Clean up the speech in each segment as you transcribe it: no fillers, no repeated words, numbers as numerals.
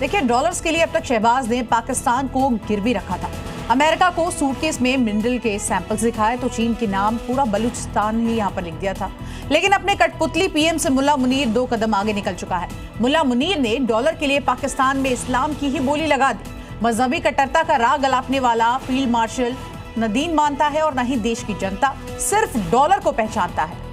देखिए, डॉलर्स के लिए अब तक शहबाज ने पाकिस्तान को गिरवी रखा था। अमेरिका को सूटकेस में मिनरल के सैंपल्स दिखाए तो चीन के नाम पूरा बलूचिस्तान ही यहाँ पर लिख दिया था। लेकिन अपने कठपुतली पीएम से मुल्ला मुनीर 2 कदम आगे निकल चुका है। मुल्ला मुनीर ने डॉलर के लिए पाकिस्तान में इस्लाम की ही बोली लगा दी। मजहबी कट्टरता का राग अलापने वाला फील्ड मार्शल न दीन मानता है और न ही देश की जनता, सिर्फ डॉलर को पहचानता है।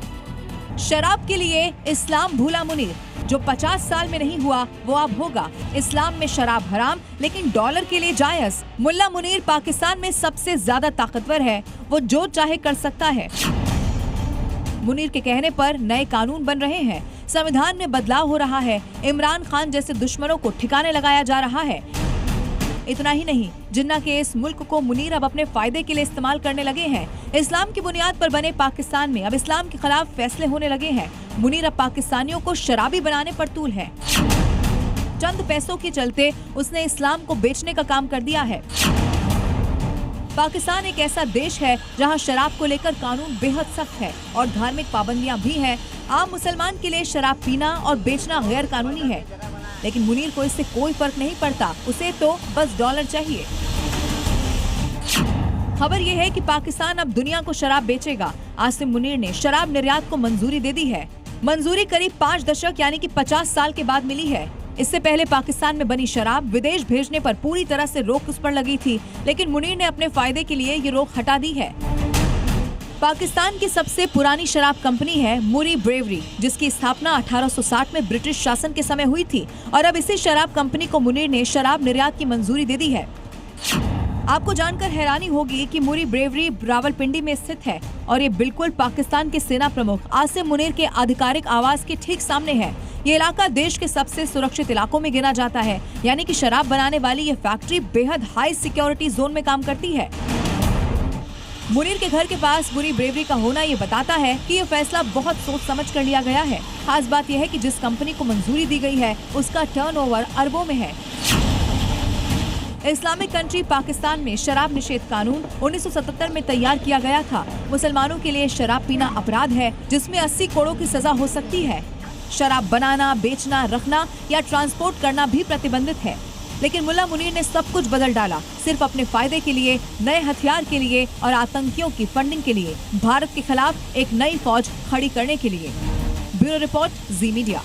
शराब के लिए इस्लाम भूला मुनीर, जो 50 साल में नहीं हुआ वो अब होगा। इस्लाम में शराब हराम लेकिन डॉलर के लिए जायज। मुल्ला मुनीर पाकिस्तान में सबसे ज्यादा ताकतवर है, वो जो चाहे कर सकता है। मुनीर के कहने पर नए कानून बन रहे हैं, संविधान में बदलाव हो रहा है, इमरान खान जैसे दुश्मनों को ठिकाने लगाया जा रहा है। इतना ही नहीं, जिन्ना के इस मुल्क को मुनीर अब अपने फायदे के लिए इस्तेमाल करने लगे हैं। इस्लाम की बुनियाद पर बने पाकिस्तान में अब इस्लाम के खिलाफ फैसले होने लगे हैं। मुनीर अब पाकिस्तानियों को शराबी बनाने पर तूल है। चंद पैसों के चलते उसने इस्लाम को बेचने का काम कर दिया है। पाकिस्तान एक ऐसा देश है जहां शराब को लेकर कानून बेहद सख्त है और धार्मिक पाबंदियां भी हैं। आम मुसलमान के लिए शराब पीना और बेचना गैर कानूनी है, लेकिन मुनीर को इससे कोई फर्क नहीं पड़ता, उसे तो बस डॉलर चाहिए। खबर यह है कि पाकिस्तान अब दुनिया को शराब बेचेगा। आसिम मुनीर ने शराब निर्यात को मंजूरी दे दी है। मंजूरी करीब 5 दशक यानी कि 50 साल के बाद मिली है। इससे पहले पाकिस्तान में बनी शराब विदेश भेजने पर पूरी तरह से रोक उस पर लगी थी, लेकिन मुनीर ने अपने फायदे के लिए ये रोक हटा दी है। पाकिस्तान की सबसे पुरानी शराब कंपनी है मूरी ब्रेवरी, जिसकी स्थापना 1860 में ब्रिटिश शासन के समय हुई थी और अब इसी शराब कंपनी को मुनीर ने शराब निर्यात की मंजूरी दे दी है। आपको जानकर हैरानी होगी कि मूरी ब्रेवरी रावलपिंडी में स्थित है और ये बिल्कुल पाकिस्तान के सेना प्रमुख आसिम मुनीर के आधिकारिक आवास के ठीक सामने है। ये इलाका देश के सबसे सुरक्षित इलाकों में गिना जाता है, यानी कि शराब बनाने वाली ये फैक्ट्री बेहद हाई सिक्योरिटी जोन में काम करती है। मुनीर के घर के पास मूरी ब्रेवरी का होना ये बताता है कि ये फैसला बहुत सोच समझ कर लिया गया है। खास बात यह है कि जिस कंपनी को मंजूरी दी गई है उसका टर्नओवर अरबों में है। इस्लामिक कंट्री पाकिस्तान में शराब निषेध कानून 1977 में तैयार किया गया था। मुसलमानों के लिए शराब पीना अपराध है, जिसमें 80 करोड़ की सजा हो सकती है। शराब बनाना, बेचना, रखना या ट्रांसपोर्ट करना भी प्रतिबंधित है। लेकिन मुल्ला मुनीर ने सब कुछ बदल डाला, सिर्फ अपने फायदे के लिए, नए हथियार के लिए और आतंकियों की फंडिंग के लिए, भारत के खिलाफ एक नई फौज खड़ी करने के लिए। ब्यूरो रिपोर्ट, जी मीडिया।